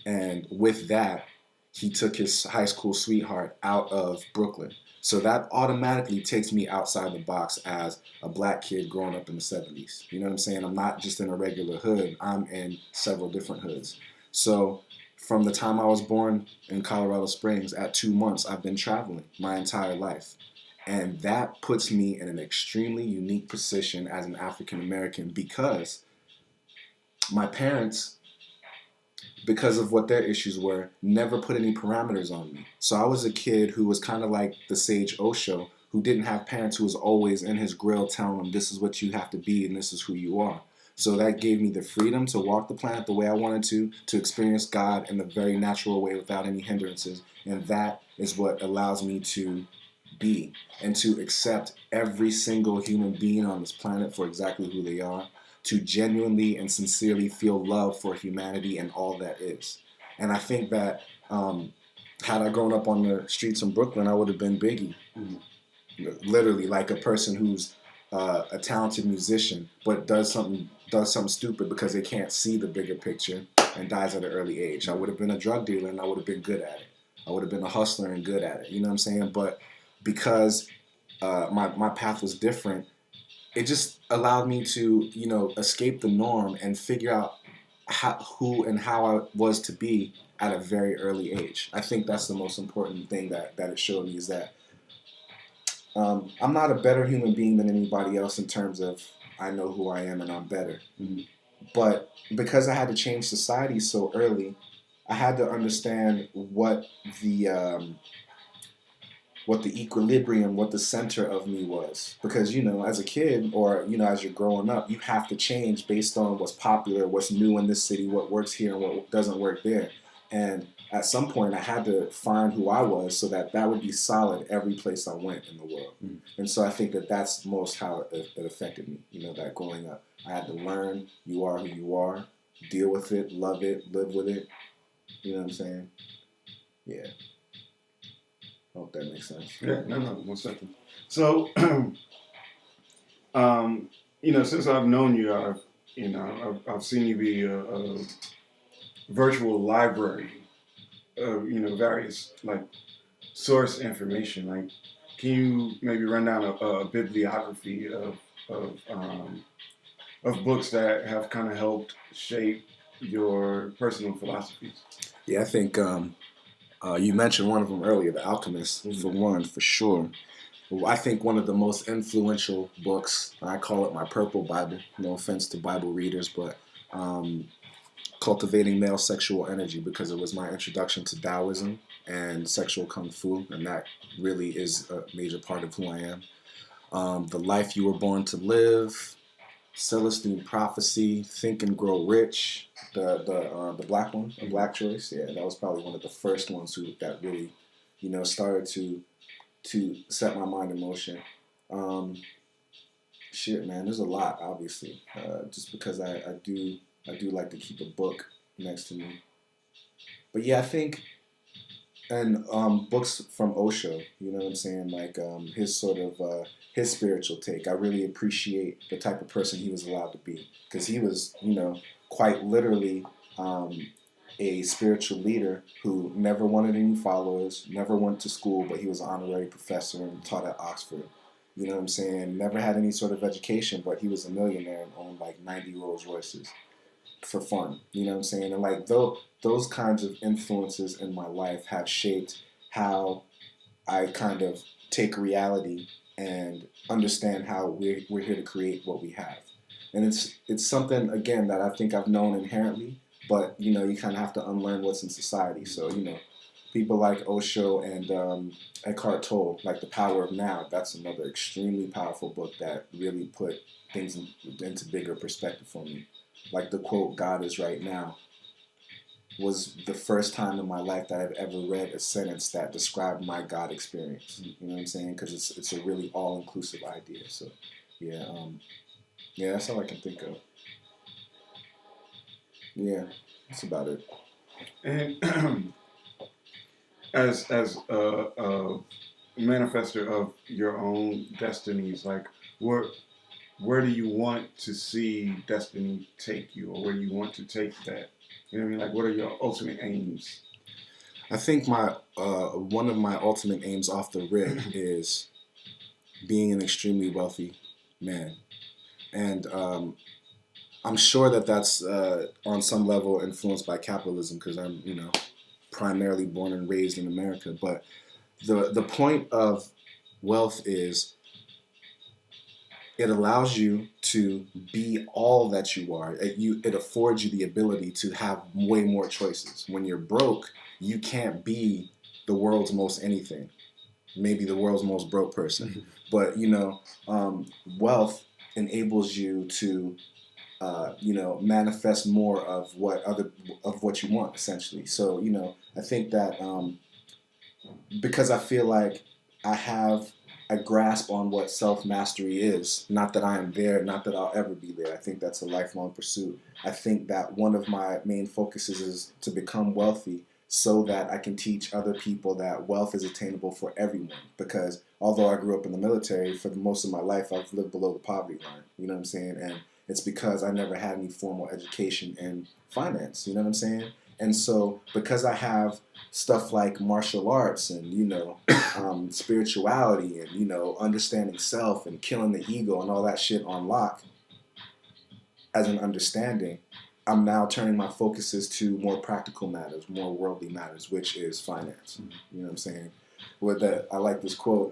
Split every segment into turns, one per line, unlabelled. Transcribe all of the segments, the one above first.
And with that, he took his high school sweetheart out of Brooklyn. So that automatically takes me outside the box as a black kid growing up in the 70s. You know what I'm saying? I'm not just in a regular hood, I'm in several different hoods. So from the time I was born in Colorado Springs, at 2 months, I've been traveling my entire life. And that puts me in an extremely unique position as an African American because my parents, because of what their issues were, never put any parameters on me. So I was a kid who was kind of like the sage Osho, who didn't have parents who was always in his grill telling him this is what you have to be and this is who you are. So that gave me the freedom to walk the planet the way I wanted to experience God in a very natural way without any hindrances. And that is what allows me to be and to accept every single human being on this planet for exactly who they are, to genuinely and sincerely feel love for humanity and all that is. And I think that had I grown up on the streets in Brooklyn, I would have been Biggie. Mm-hmm. Literally, like a person who's a talented musician, but does something stupid because they can't see the bigger picture and dies at an early age. I would have been a drug dealer and I would have been good at it. I would have been a hustler and good at it. You know what I'm saying? But because my path was different, it just allowed me to, escape the norm and figure out who and how I was to be at a very early age. I think that's the most important thing that it showed me is that I'm not a better human being than anybody else in terms of I know who I am and I'm better. Mm-hmm. But because I had to change society so early, I had to understand the what the equilibrium, what the center of me was. Because, as a kid or, as you're growing up, you have to change based on what's popular, what's new in this city, what works here and what doesn't work there. And at some point, I had to find who I was so that would be solid every place I went in the world. Mm. And so I think that that's most how it affected me, that growing up. I had to learn you are who you are, deal with it, love it, live with it. You know what I'm saying? Yeah. I hope that makes sense.
Yeah, no, 1 second. So, since I've known you, I've seen you be a virtual library of, various like source information. Like, can you maybe run down a bibliography of books that have kind of helped shape your personal philosophies?
Yeah, I think you mentioned one of them earlier, The Alchemist, for one, for sure. I think one of the most influential books, I call it my purple Bible, no offense to Bible readers, but Cultivating Male Sexual Energy, because it was my introduction to Taoism and sexual kung fu, and that really is a major part of who I am. The Life You Were Born to Live, Celestine Prophecy, Think and Grow Rich, the black one, the black choice. Yeah, that was probably one of the first ones that really, started to set my mind in motion. Shit, man, there's a lot, obviously, just because I do like to keep a book next to me. But yeah, I think, and books from Osho, you know what I'm saying, like his sort of his spiritual take. I really appreciate the type of person he was allowed to be, because he was, quite literally a spiritual leader who never wanted any followers, never went to school, but he was an honorary professor and taught at Oxford. You know what I'm saying? Never had any sort of education, but he was a millionaire and owned like 90 Rolls Royces for fun. You know what I'm saying? And like those kinds of influences in my life have shaped how I kind of take reality and understand how we're here to create what we have. And it's something, again, that I think I've known inherently, but you kind of have to unlearn what's in society. So people like Osho and Eckhart Tolle, like The Power of Now, that's another extremely powerful book that really put things into bigger perspective for me. Like the quote, "God is right now," was the first time in my life that I've ever read a sentence that described my God experience. You know what I'm saying? Because it's a really all-inclusive idea. So, yeah, that's all I can think of. Yeah, that's about it.
And as a manifester of your own destinies, like where do you want to see destiny take you, or where do you want to take that You know what I mean? Like, what are your ultimate aims?
I think my one of my ultimate aims off the rip is being an extremely wealthy man, and I'm sure that that's on some level influenced by capitalism because I'm primarily born and raised in America. But the point of wealth is it allows you to be all that you are. It affords you the ability to have way more choices. When you're broke, you can't be the world's most anything. Maybe the world's most broke person, but wealth enables you to manifest more of what you want essentially. So I think that because I feel like I have a grasp on what self-mastery is. Not that I am there, not that I'll ever be there. I think that's a lifelong pursuit. I think that one of my main focuses is to become wealthy so that I can teach other people that wealth is attainable for everyone. Because although I grew up in the military, for the most of my life, I've lived below the poverty line. You know what I'm saying? And it's because I never had any formal education in finance. You know what I'm saying? And so because I have stuff like martial arts and spirituality and understanding self and killing the ego and all that shit on lock as an understanding, I'm now turning my focuses to more practical matters, more worldly matters, which is finance. You know what I'm saying? I like this quote,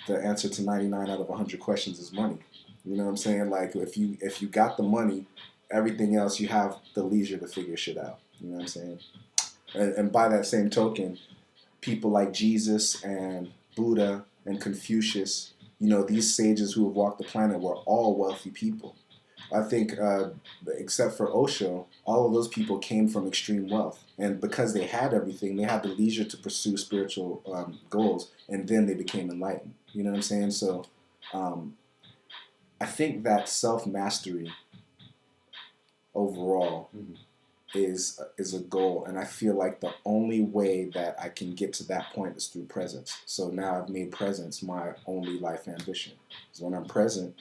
the answer to 99 out of 100 questions is money. You know what I'm saying? Like if you got the money, everything else you have the leisure to figure shit out. You know what I'm saying? And by that same token, people like Jesus and Buddha and Confucius, these sages who have walked the planet were all wealthy people. I think, except for Osho, all of those people came from extreme wealth. And because they had everything, they had the leisure to pursue spiritual goals, and then they became enlightened. You know what I'm saying? So I think that self-mastery overall is a goal, and I feel like the only way that I can get to that point is through presence. So now I've made presence my only life ambition. Because when I'm present,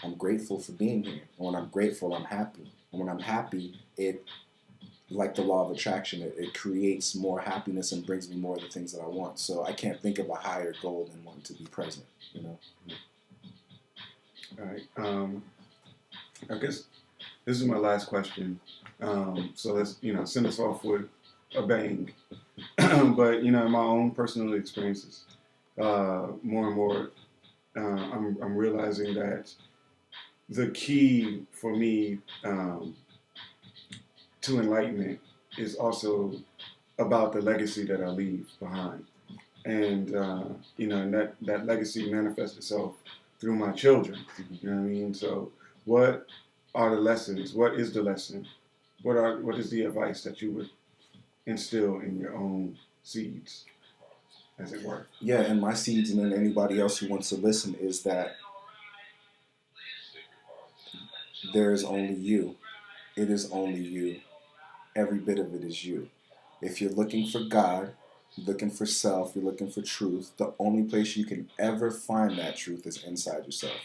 I'm grateful for being here. And when I'm grateful, I'm happy. And when I'm happy, it, like the law of attraction, it creates more happiness and brings me more of the things that I want. So I can't think of a higher goal than wanting to be present.
All right. I guess this is my last question. So let's send us off with a bang. But in my own personal experiences, more and more, I'm realizing that the key for me to enlightenment is also about the legacy that I leave behind, and and that legacy manifests itself through my children. You know what I mean? So, what are the lessons? What is the lesson? What is the advice that you would instill in your own seeds, as it were?
Yeah, and my seeds, and then anybody else who wants to listen, is that there is only you. It is only you. Every bit of it is you. If you're looking for God, you're looking for self, you're looking for truth, the only place you can ever find that truth is inside yourself.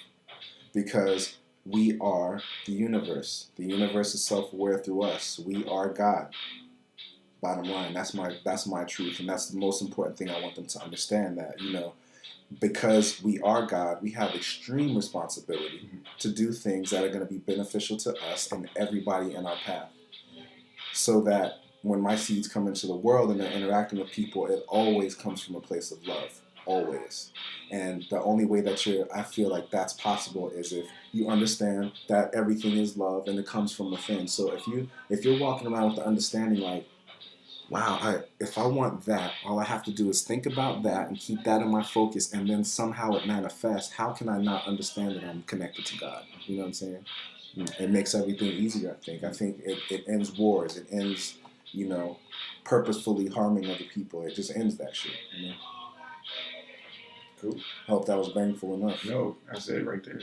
Because we are the universe. The universe is self-aware through us. We are God. Bottom line, that's my truth, and that's the most important thing I want them to understand, that because we are God, we have extreme responsibility to do things that are going to be beneficial to us and everybody in our path. So that when my seeds come into the world and they're interacting with people, it always comes from a place of love. Always. And the only way that I feel like that's possible is if you understand that everything is love and it comes from within. So if you're walking around with the understanding like, wow, if I want that, all I have to do is think about that and keep that in my focus, and then somehow it manifests. How can I not understand that I'm connected to God? You know what I'm saying? It makes everything easier, I think. I think it ends wars. It ends, purposefully harming other people. It just ends that shit,
Cool.
I hope that was bangful enough.
No, I said it right there.